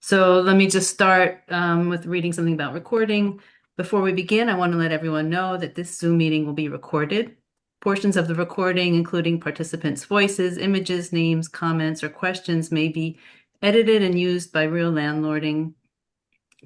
So let me just start with reading something about recording. Before we begin, I want to let everyone know that this Zoom meeting will be recorded. Portions of the recording, including participants' voices, images, names, comments, or questions, may be edited and used by Real Landlording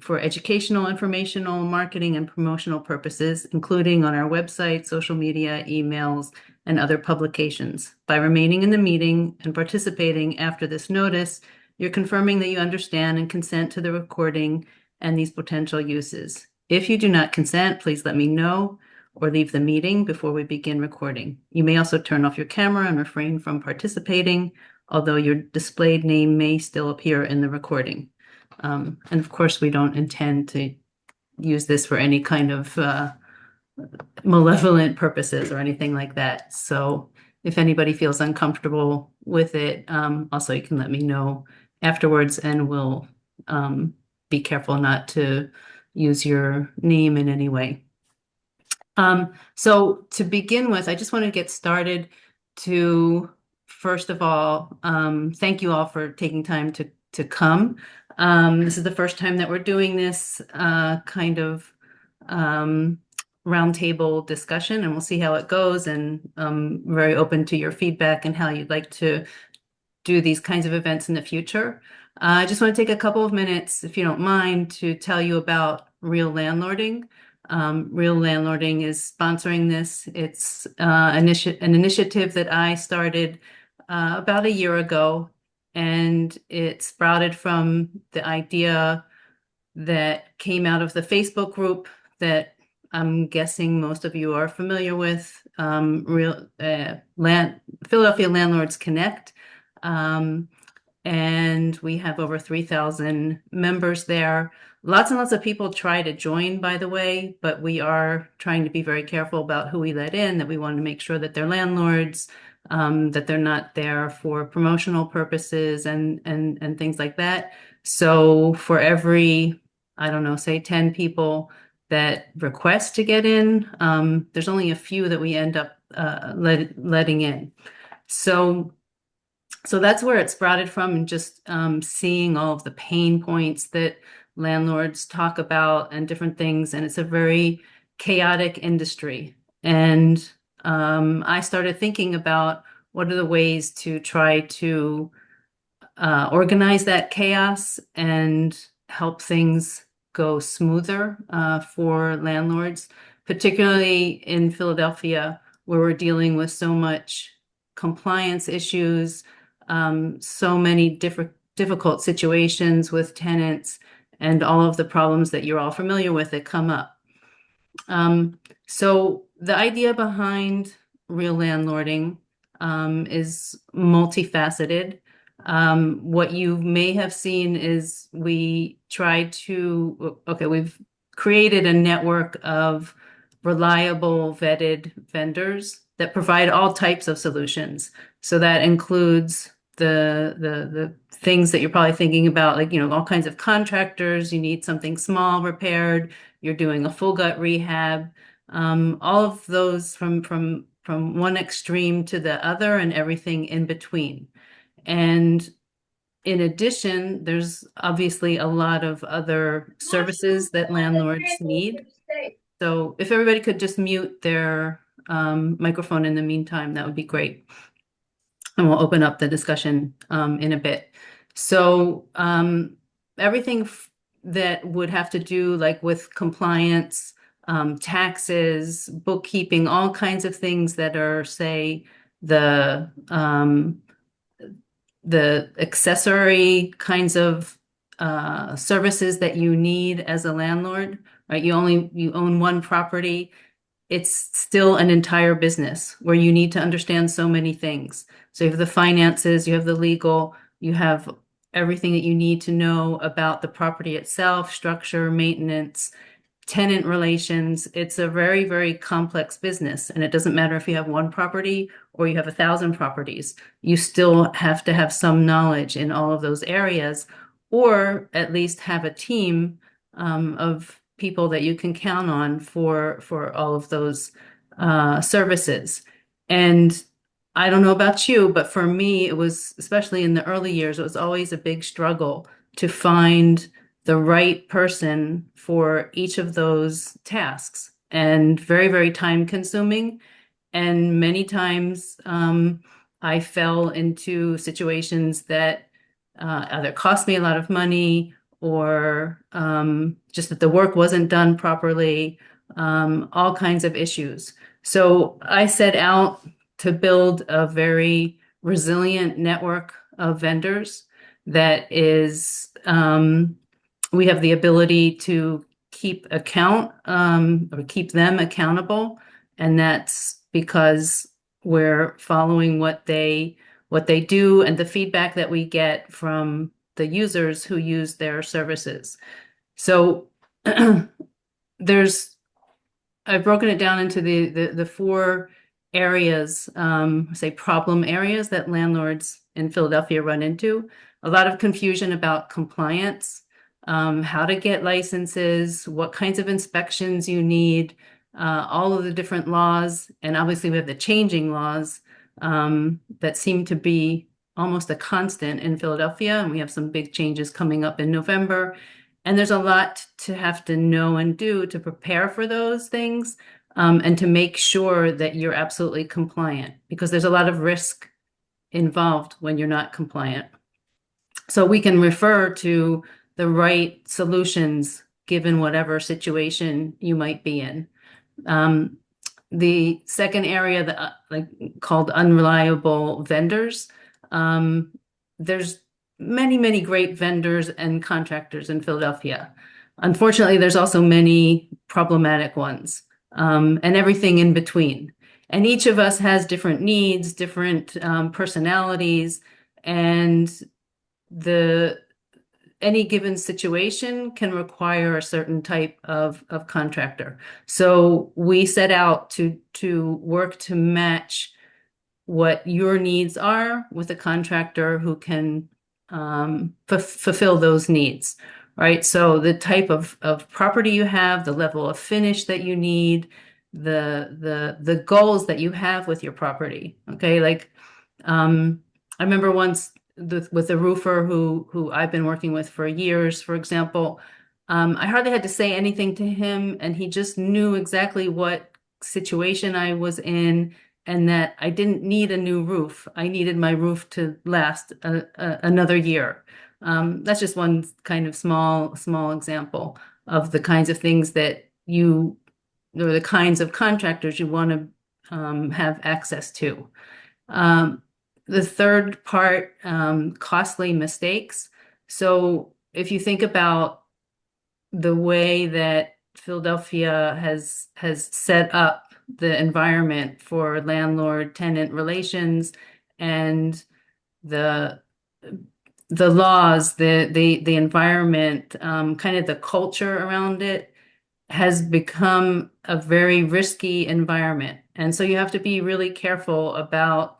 for educational, informational, marketing, and promotional purposes, including on our website, social media, emails, and other publications. By remaining in the meeting and participating after this notice, you're confirming that you understand and consent to the recording and these potential uses. If you do not consent, please let me know or leave the meeting before we begin recording. You may also turn off your camera and refrain from participating, although your displayed name may still appear in the recording. And of course, we don't intend to use this for any kind of malevolent purposes or anything like that. So if anybody feels uncomfortable with it, also you can let me know afterwards and we'll be careful not to use your name in any way. So to begin with, I just want to get started to, first of all, thank you all for taking time to come. This is the first time that we're doing this kind of roundtable discussion, and we'll see how it goes. And I'm very open to your feedback and how you'd like to do these kinds of events in the future. I just want to take a couple of minutes, if you don't mind, to tell you about Real Landlording. Real Landlording is sponsoring this. It's an initiative that I started about a year ago, and it sprouted from the idea that came out of the Facebook group that I'm guessing most of you are familiar with, Philadelphia Landlords Connect. And we have over 3,000 members there. Lots and lots of people try to join, by the way, but we are trying to be very careful about who we let in, that we want to make sure that they're landlords, that they're not there for promotional purposes and things like that. So for every, I don't know, say 10 people that request to get in, there's only a few that we end up letting in. So that's where it sprouted from, and just seeing all of the pain points that landlords talk about and different things. And it's a very chaotic industry. And I started thinking about what are the ways to try to organize that chaos and help things go smoother for landlords, particularly in Philadelphia, where we're dealing with so much compliance issues, so many difficult situations with tenants, and all of the problems that you're all familiar with that come up. So the idea behind Real Landlording is multifaceted. What you may have seen is we've created a network of reliable, vetted vendors that provide all types of solutions. So that includes the things that you're probably thinking about, like, all kinds of contractors. You need something small repaired, you're doing a full gut rehab, all of those from one extreme to the other and everything in between. And in addition, there's obviously a lot of other services that landlords need. So if everybody could just mute their microphone in the meantime, that would be great. And we'll open up the discussion in a bit. So everything that would have to do like with compliance, taxes, bookkeeping, all kinds of things that are, say, the accessory kinds of services that you need as a landlord, right? You own one property. It's still an entire business where you need to understand so many things. So you have the finances, you have the legal, you have everything that you need to know about the property itself, structure, maintenance, tenant relations. It's a very, very complex business. And it doesn't matter if you have one property or you have 1,000 properties. You still have to have some knowledge in all of those areas, or at least have a team of people that you can count on for all of those services. And I don't know about you, but for me, it was, especially in the early years, it was always a big struggle to find the right person for each of those tasks, and very, very time consuming. And many times I fell into situations that either cost me a lot of money, or just that the work wasn't done properly, all kinds of issues. So I set out to build a very resilient network of vendors that is, we have the ability to keep account, or keep them accountable. And that's because we're following what they do and the feedback that we get from the users who use their services. So there's I've broken it down into the four areas, say problem areas that landlords in Philadelphia run into. A lot of confusion about compliance, how to get licenses, what kinds of inspections you need, all of the different laws, and obviously we have the changing laws that seem to be almost a constant in Philadelphia, and we have some big changes coming up in November. And there's a lot to have to know and do to prepare for those things, and to make sure that you're absolutely compliant, because there's a lot of risk involved when you're not compliant. So we can refer to the right solutions given whatever situation you might be in. The second area that called unreliable vendors. There's many, many great vendors and contractors in Philadelphia. Unfortunately, there's also many problematic ones, and everything in between. And each of us has different needs, different personalities, and any given situation can require a certain type of contractor. So we set out to work to match what your needs are with a contractor who can fulfill those needs, right? So the type of property you have, the level of finish that you need, the goals that you have with your property. Okay, I remember once with a roofer who I've been working with for years, for example. I hardly had to say anything to him, and he just knew exactly what situation I was in, and that I didn't need a new roof. I needed my roof to last another year. That's just one kind of small example of the kinds of things that or the kinds of contractors you want to have access to. The third part, costly mistakes. So if you think about the way that Philadelphia has set up the environment for landlord-tenant relations, and the laws, the environment, kind of the culture around it has become a very risky environment. And so you have to be really careful about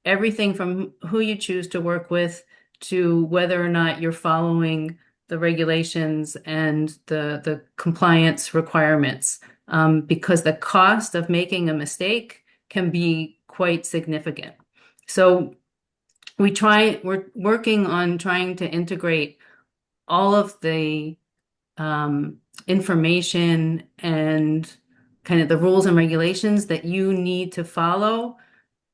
everything from who you choose to work with to whether or not you're following the regulations and the compliance requirements, because the cost of making a mistake can be quite significant. So we're working on trying to integrate all of the information and kind of the rules and regulations that you need to follow.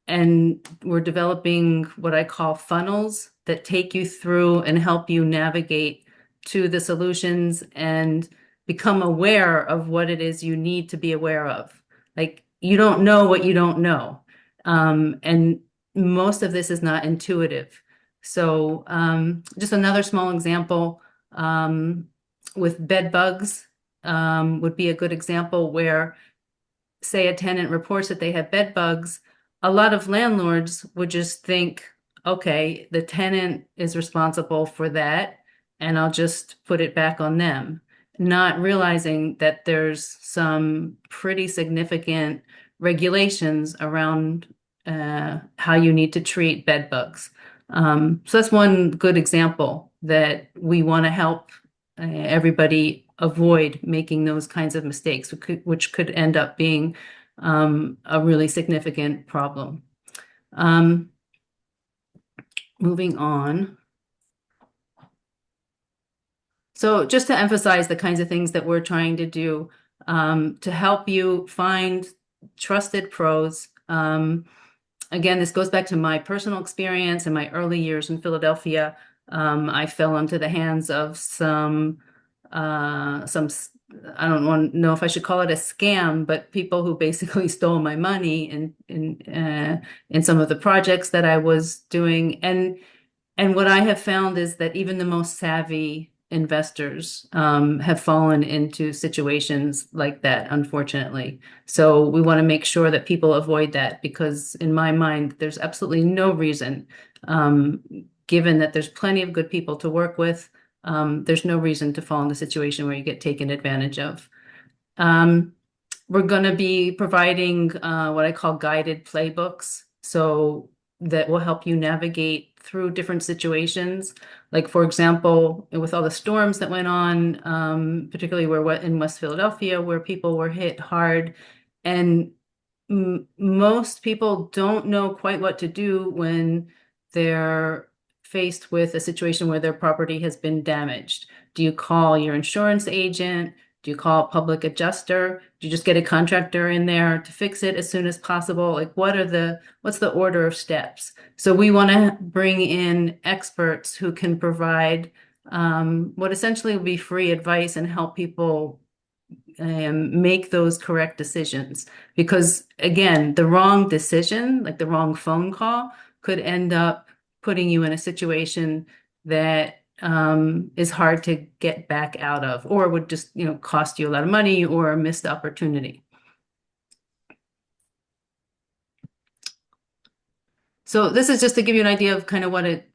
And we're developing what I call funnels that take you through and help you navigate to the solutions and become aware of what it is you need to be aware of. Like, you don't know what you don't know. And most of this is not intuitive. So just another small example, with bed bugs would be a good example where, say, a tenant reports that they have bed bugs. A lot of landlords would just think, okay, the tenant is responsible for that, and I'll just put it back on them, not realizing that there's some pretty significant regulations around how you need to treat bed bugs. So that's one good example that we want to help everybody avoid making those kinds of mistakes, which could end up being a really significant problem. Moving on. So just to emphasize the kinds of things that we're trying to do to help you find trusted pros. Again, this goes back to my personal experience in my early years in Philadelphia. I fell into the hands of I don't want know if I should call it a scam, but people who basically stole my money in some of the projects that I was doing. And what I have found is that even the most savvy investors have fallen into situations like that, unfortunately. So we want to make sure that people avoid that because, in my mind, there's absolutely no reason, um, given that there's plenty of good people to work with, there's no reason to fall in the situation where you get taken advantage of. Um, we're going to be providing what I call guided playbooks. So that will help you navigate through different situations. Like, for example, with all the storms that went on, particularly where in West Philadelphia, where people were hit hard. And most people don't know quite what to do when they're faced with a situation where their property has been damaged. Do you call your insurance agent? Do you call a public adjuster? Do you just get a contractor in there to fix it as soon as possible? Like what's the order of steps? So we want to bring in experts who can provide what essentially will be free advice and help people make those correct decisions. Because again, the wrong decision, like the wrong phone call, could end up putting you in a situation that is hard to get back out of, or would just, cost you a lot of money or a missed opportunity. So this is just to give you an idea of kind of what it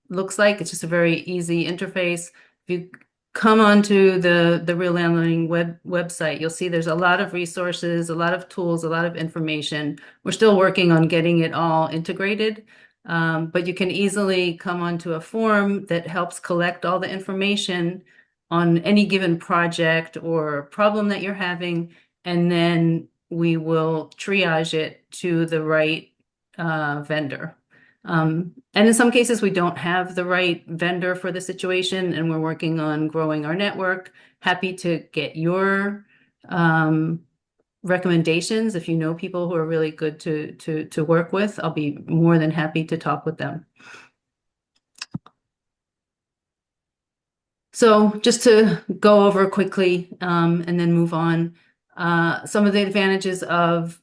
looks like. It's just a very easy interface. If you come onto the Real Landlording website, you'll see there's a lot of resources, a lot of tools, a lot of information. We're still working on getting it all integrated, but you can easily come onto a form that helps collect all the information on any given project or problem that you're having, and then we will triage it to the right vendor. And in some cases, we don't have the right vendor for the situation, and we're working on growing our network. Happy to get your recommendations. If you know people who are really good to work with, I'll be more than happy to talk with them. So just to go over quickly and then move on, some of the advantages of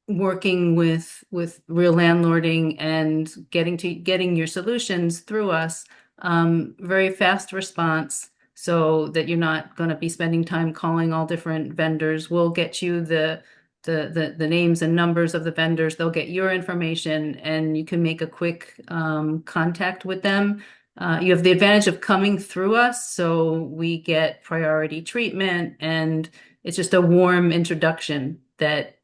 working with Real Landlording and getting your solutions through us, very fast response so that you're not going to be spending time calling all different vendors. We'll get you the names and numbers of the vendors. They'll get your information and you can make a quick contact with them. You have the advantage of coming through us, so we get priority treatment, and it's just a warm introduction that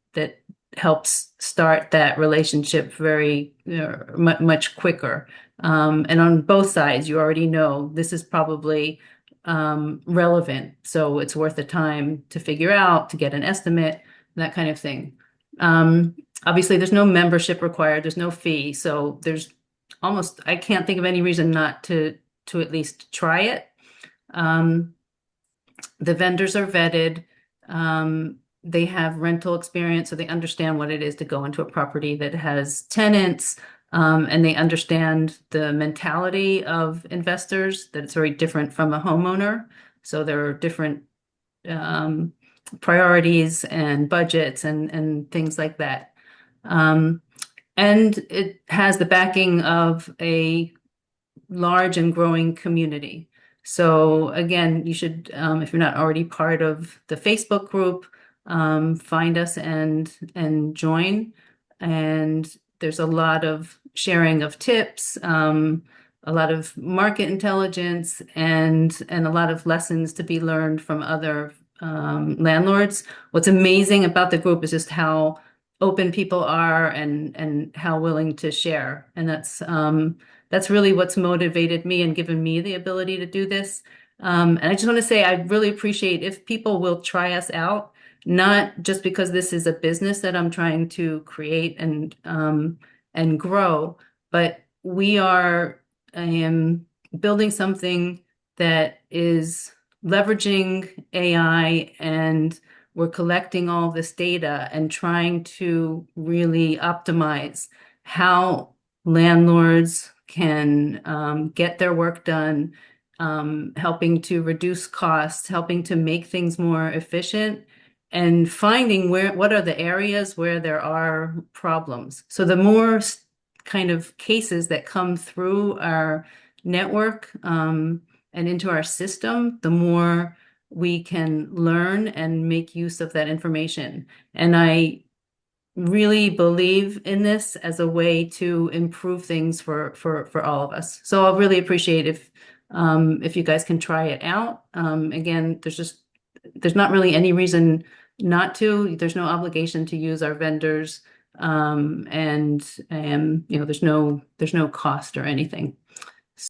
helps start that relationship very much quicker. And on both sides, you already know this is probably relevant, so it's worth the time to figure out, to get an estimate, that kind of thing. Obviously, there's no membership required, there's no fee, so I can't think of any reason not to at least try it. The vendors are vetted. They have rental experience, so they understand what it is to go into a property that has tenants, and they understand the mentality of investors, that it's very different from a homeowner. So there are different priorities and budgets and things like that. And it has the backing of a large and growing community. So again, you should, if you're not already part of the Facebook group, find us and join. And there's a lot of sharing of tips, a lot of market intelligence, and a lot of lessons to be learned from other landlords. What's amazing about the group is just how open people are and how willing to share. And that's really what's motivated me and given me the ability to do this. And I just want to say I really appreciate if people will try us out, not just because this is a business that I'm trying to create and grow, but I am building something that is leveraging AI, and we're collecting all this data and trying to really optimize how landlords can get their work done, helping to reduce costs, helping to make things more efficient, and finding what are the areas where there are problems. So the more kind of cases that come through our network, and into our system, the more we can learn and make use of that information. And I really believe in this as a way to improve things for all of us. So I'll really appreciate if you guys can try it out. Again, there's not really any reason not to. There's no obligation to use our vendors, and you know, there's no cost or anything.